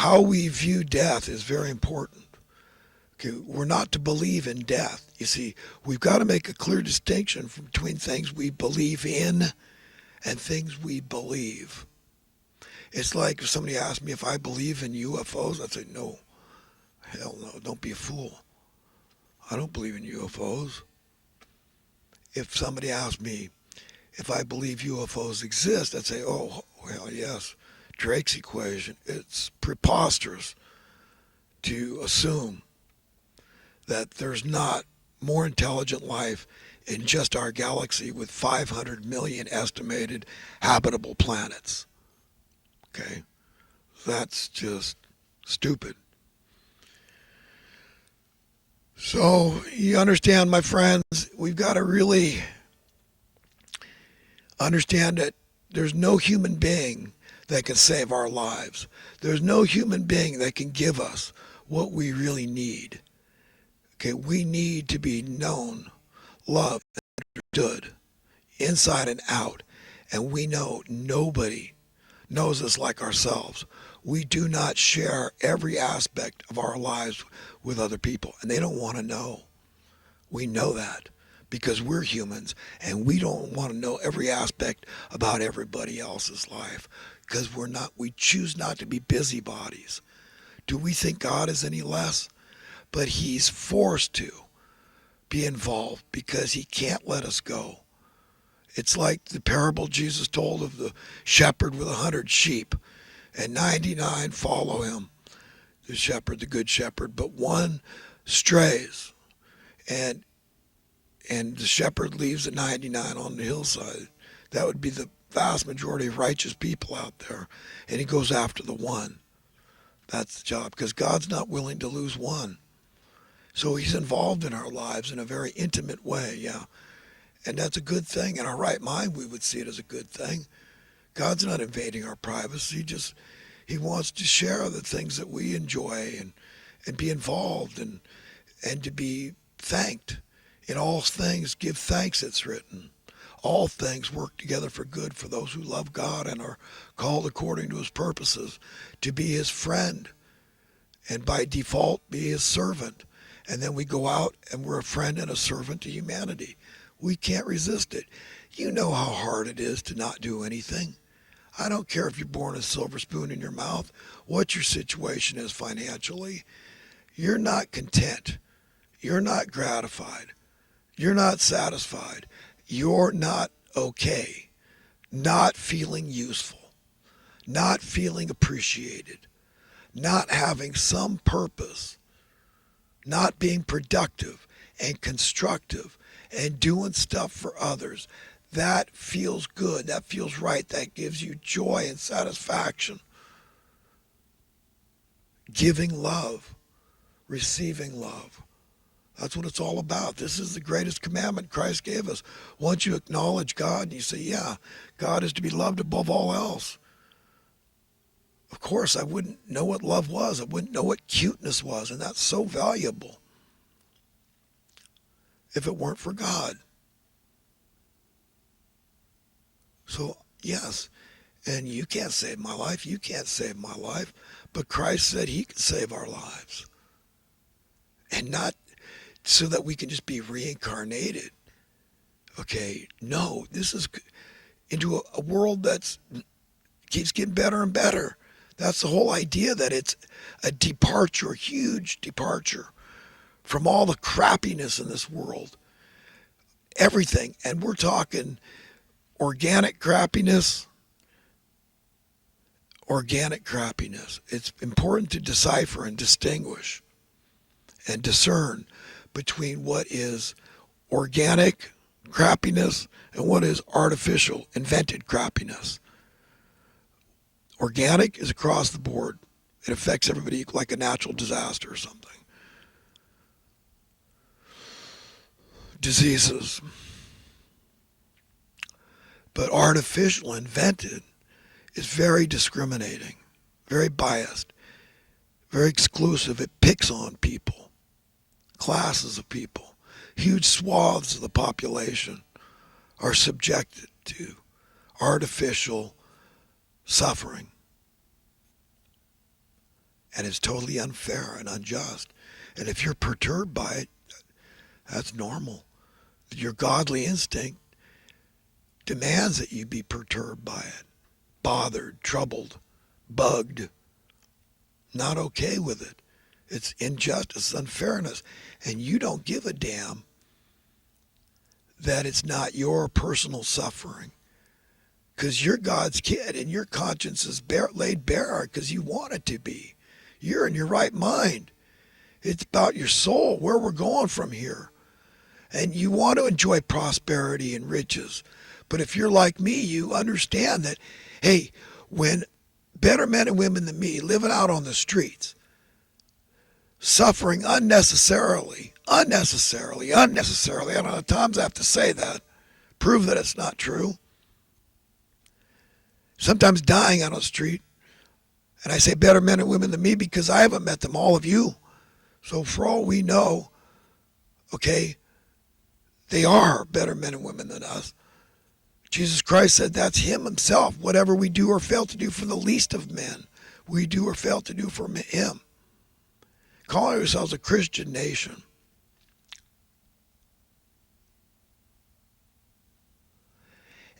how we view death is very important. Okay, we're not to believe in death. You see, we've got to make a clear distinction between things we believe in and things we believe. It's like if somebody asked me if I believe in UFOs, I'd say, no, hell no, don't be a fool. I don't believe in UFOs. If somebody asked me if I believe UFOs exist, I'd say, oh, well, yes, Drake's equation. It's preposterous to assume that there's not more intelligent life in just our galaxy with 500 million estimated habitable planets. Okay? That's just stupid. So, you understand, my friends, we've got to really understand that there's no human being that can save our lives. There's no human being that can give us what we really need. Okay, we need to be known, loved, and understood, inside and out. And we know nobody knows us like ourselves. We do not share every aspect of our lives with other people, and they don't want to know. We know that because we're humans, and we don't want to know every aspect about everybody else's life because we choose not to be busybodies. Do we think God is any less? But he's forced to be involved because he can't let us go. It's like the parable Jesus told of the shepherd with 100 sheep, and 99 follow him, the shepherd, the good shepherd, but one strays, and the shepherd leaves the 99 on the hillside. That would be the vast majority of righteous people out there, and he goes after the one. That's the job, because God's not willing to lose one. So he's involved in our lives in a very intimate way, yeah. And that's a good thing. In our right mind, we would see it as a good thing. God's not invading our privacy. He wants to share the things that we enjoy and be involved and to be thanked. In all things, give thanks, it's written. All things work together for good for those who love God and are called according to his purposes, to be his friend, and by default, be his servant. And then we go out and we're a friend and a servant to humanity. We can't resist it. You know how hard it is to not do anything. I don't care if you're born a silver spoon in your mouth, what your situation is financially. You're not content. You're not gratified. You're not satisfied. You're not okay. Not feeling useful. Not feeling appreciated. Not having some purpose. Not being productive and constructive and doing stuff for others. That feels good. That feels right. That gives you joy and satisfaction. Giving love, receiving love. That's what it's all about. This is the greatest commandment Christ gave us. Once you acknowledge God and you say, yeah, God is to be loved above all else. Of course, I wouldn't know what love was. I wouldn't know what cuteness was. And that's so valuable if it weren't for God. So, yes, and you can't save my life. You can't save my life. But Christ said he could save our lives. And not so that we can just be reincarnated. Okay, no, this is into a world that's keeps getting better and better. That's the whole idea, that it's a departure, a huge departure from all the crappiness in this world. Everything. And we're talking organic crappiness. Organic crappiness. It's important to decipher and distinguish and discern between what is organic crappiness and what is artificial, invented crappiness. Organic is across the board. It affects everybody like a natural disaster or something. Diseases. But artificial, invented, is very discriminating, very biased, very exclusive. It picks on people, classes of people. Huge swaths of the population are subjected to artificial suffering. And it's totally unfair and unjust. And if you're perturbed by it, that's normal. Your godly instinct demands that you be perturbed by it, bothered, troubled, bugged, not okay with it. It's injustice, unfairness, and you don't give a damn that it's not your personal suffering because you're God's kid and your conscience is laid bare because you want it to be. You're in your right mind. It's about your soul, where we're going from here. And you want to enjoy prosperity and riches. But if you're like me, you understand that, hey, when better men and women than me living out on the streets, suffering unnecessarily, I don't know how times I have to say that, prove that it's not true. Sometimes dying on the street, and I say better men and women than me because I haven't met them, all of you. So for all we know, okay, they are better men and women than us. Jesus Christ said that's him himself. Whatever we do or fail to do for the least of men, we do or fail to do for him. Calling ourselves a Christian nation.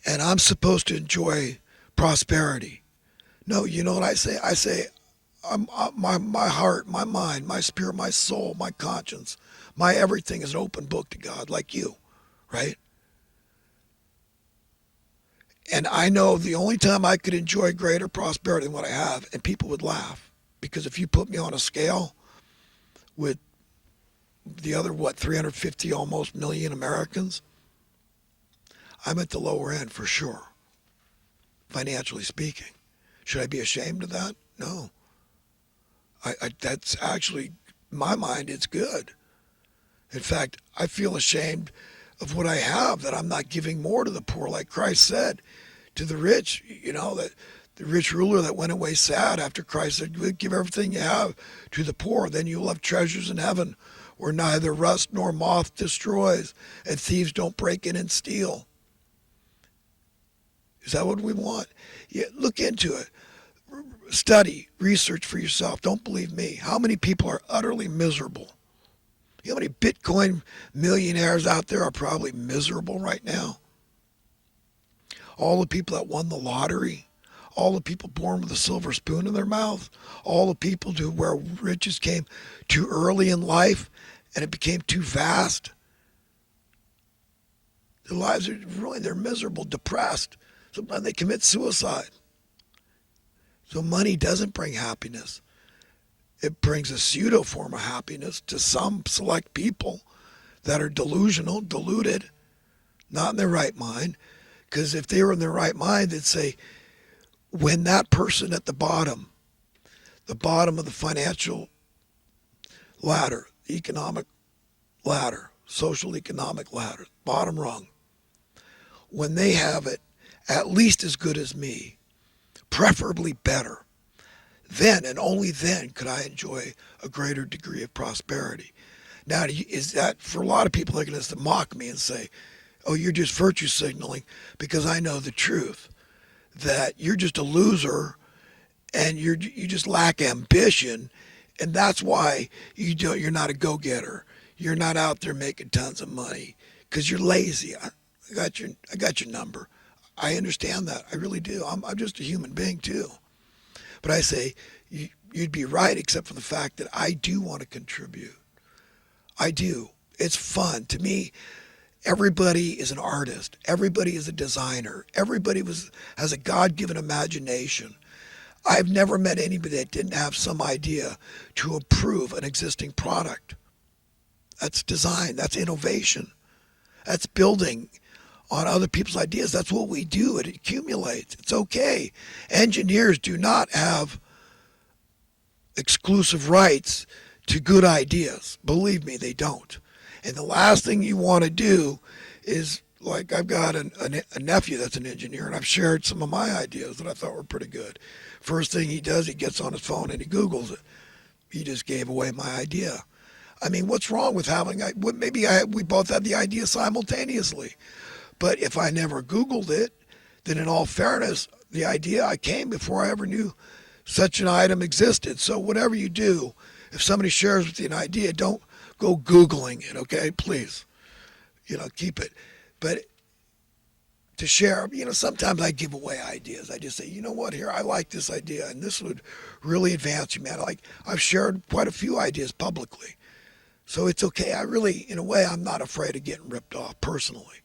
And I'm supposed to enjoy prosperity. No, you know what I say? I say, my heart, my mind, my spirit, my soul, my conscience, my everything is an open book to God, like you, right? And I know the only time I could enjoy greater prosperity than what I have, and people would laugh, because if you put me on a scale with the other, 350 almost million Americans, I'm at the lower end for sure, financially speaking. Should I be ashamed of that? No. That's actually, in my mind, it's good. In fact, I feel ashamed of what I have, that I'm not giving more to the poor, like Christ said to the rich, that the rich ruler that went away sad after Christ said, give everything you have to the poor, then you'll have treasures in heaven where neither rust nor moth destroys and thieves don't break in and steal. Is that what we want? Yeah, look into it. Study, research for yourself. Don't believe me. How many people are utterly miserable? You know how many Bitcoin millionaires out there are probably miserable right now? All the people that won the lottery, all the people born with a silver spoon in their mouth, all the people where riches came too early in life and it became too vast. Their lives are ruined. They're miserable, depressed. Sometimes they commit suicide. So money doesn't bring happiness. It brings a pseudo form of happiness to some select people that are delusional, deluded, not in their right mind. Because if they were in their right mind, they'd say, when that person at the bottom of the financial ladder, economic ladder, social economic ladder, bottom rung, when they have it at least as good as me, preferably better, then and only then could I enjoy a greater degree of prosperity. Now, is that, for a lot of people, they're going to mock me and say, oh, you're just virtue signaling, because I know the truth, that you're just a loser and you just lack ambition, and that's why you're not a go-getter. You're not out there making tons of money because you're lazy. I got your number. I understand that. I really do. I'm just a human being too. But I say, you'd be right, except for the fact that I do want to contribute. I do. It's fun. To me, everybody is an artist. Everybody is a designer. Everybody has a God-given imagination. I've never met anybody that didn't have some idea to improve an existing product. That's design. That's innovation. That's building on other people's ideas. That's what we do. It accumulates. It's okay. Engineers do not have exclusive rights to good ideas. Believe me, they don't. And the last thing you want to do is, like, I've got a nephew that's an engineer, and I've shared some of my ideas that I thought were pretty good. First thing he does, he gets on his phone and he Googles it. He just gave away my idea. I mean, what's wrong with having, we both had the idea simultaneously. But if I never Googled it, then in all fairness, the idea I came before I ever knew such an item existed. So whatever you do, if somebody shares with you an idea, don't go Googling it, okay? Please. Keep it. But to share, sometimes I give away ideas. I just say, you know what, here, I like this idea, and this would really advance humanity. I've shared quite a few ideas publicly. So it's okay. I really, in a way, I'm not afraid of getting ripped off personally.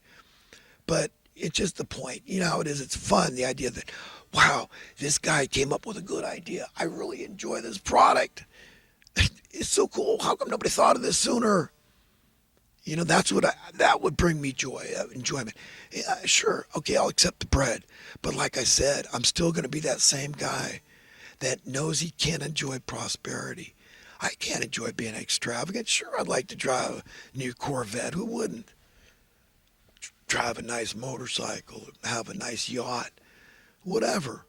But it's just the point. You know how it is. It's fun, the idea that, wow, this guy came up with a good idea. I really enjoy this product. It's so cool. How come nobody thought of this sooner? That would bring me joy, enjoyment. Yeah, sure, okay, I'll accept the bread. But like I said, I'm still going to be that same guy that knows he can't enjoy prosperity. I can't enjoy being extravagant. Sure, I'd like to drive a new Corvette. Who wouldn't? Drive a nice motorcycle, have a nice yacht, whatever.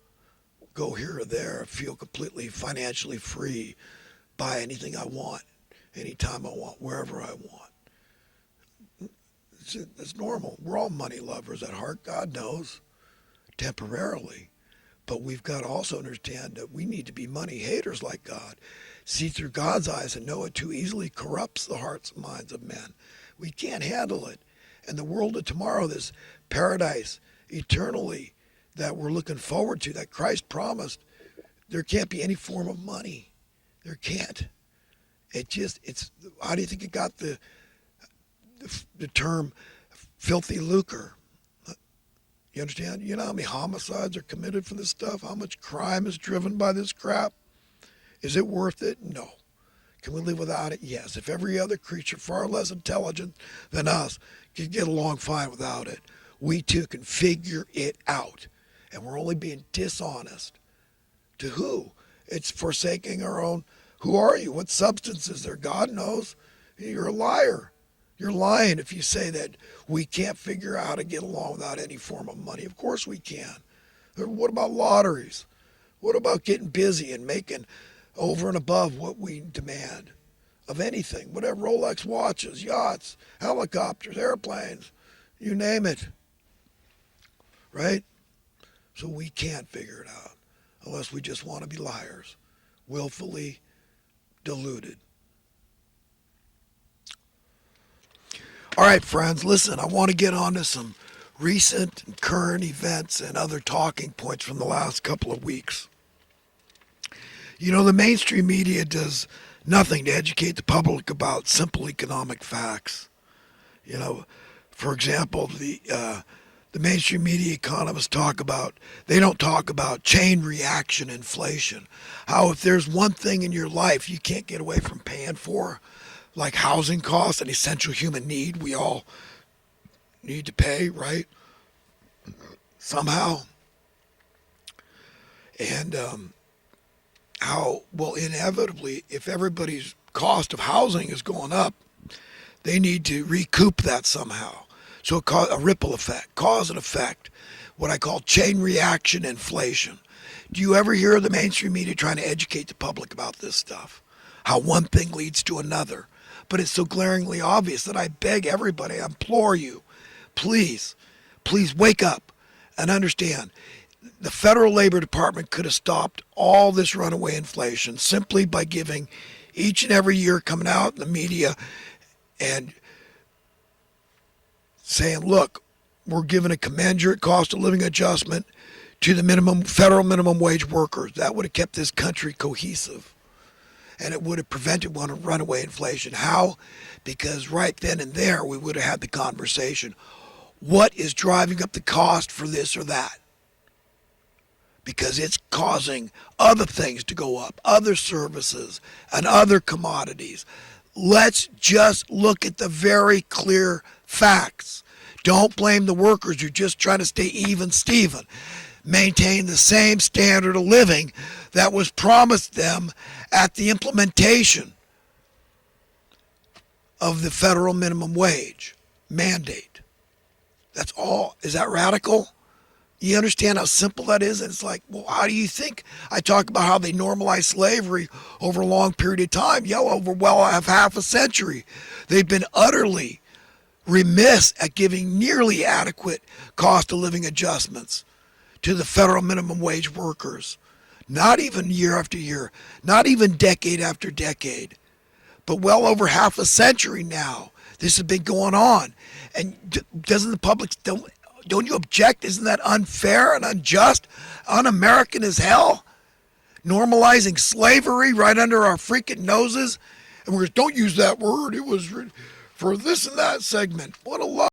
Go here or there, feel completely financially free, buy anything I want, anytime I want, wherever I want. It's normal. We're all money lovers at heart, God knows, temporarily. But we've got to also understand that we need to be money haters like God. See through God's eyes and know it too easily corrupts the hearts and minds of men. We can't handle it. And the world of tomorrow, this paradise eternally that we're looking forward to, that Christ promised, there can't be any form of money. There can't. How do you think it got the term filthy lucre? You understand? You know how many homicides are committed for this stuff? How much crime is driven by this crap? Is it worth it? No. Can we live without it? Yes. If every other creature far less intelligent than us can get along fine without it, we too can figure it out. And we're only being dishonest. To who? It's forsaking our own. Who are you? What substance is there? God knows. You're a liar. You're lying if you say that we can't figure out how to get along without any form of money. Of course we can. What about lotteries? What about getting busy and making over and above what we demand of anything? Whatever, Rolex watches, yachts, helicopters, airplanes, you name it. Right? So we can't figure it out unless we just want to be liars, willfully deluded. All right, friends, listen, I want to get on to some recent and current events and other talking points from the last couple of weeks. The mainstream media does nothing to educate the public about simple economic facts. For example, the mainstream media economists they don't talk about chain reaction inflation. How if there's one thing in your life you can't get away from paying for, like housing costs, an essential human need we all need to pay, right? Somehow. And how, well, inevitably, if everybody's cost of housing is going up, they need to recoup that somehow. So a ripple effect, cause and effect, what I call chain reaction inflation. Do you ever hear the mainstream media trying to educate the public about this stuff? How one thing leads to another. But it's so glaringly obvious that I beg everybody, I implore you, please wake up and understand. The Federal Labor Department could have stopped all this runaway inflation simply by giving each and every year coming out in the media and saying, look, we're giving a commensurate cost of living adjustment to the federal minimum wage workers. That would have kept this country cohesive. And it would have prevented runaway inflation. How? Because right then and there, we would have had the conversation. What is driving up the cost for this or that? Because it's causing other things to go up, other services and other commodities. Let's just look at the very clear facts. Don't blame the workers who are just trying to stay even Steven. Maintain the same standard of living that was promised them at the implementation of the federal minimum wage mandate. That's all. Is that radical? You understand how simple that is? And it's like, well, how do you think? I talk about how they normalized slavery over a long period of time. Yeah, over half a century. They've been utterly remiss at giving nearly adequate cost of living adjustments to the federal minimum wage workers. Not even year after year, not even decade after decade, but well over half a century now. This has been going on. And doesn't the public, don't you object? Isn't that unfair and unjust? Un-American as hell? Normalizing slavery right under our freaking noses? And we're don't use that word. It was for this and that segment. What a lie.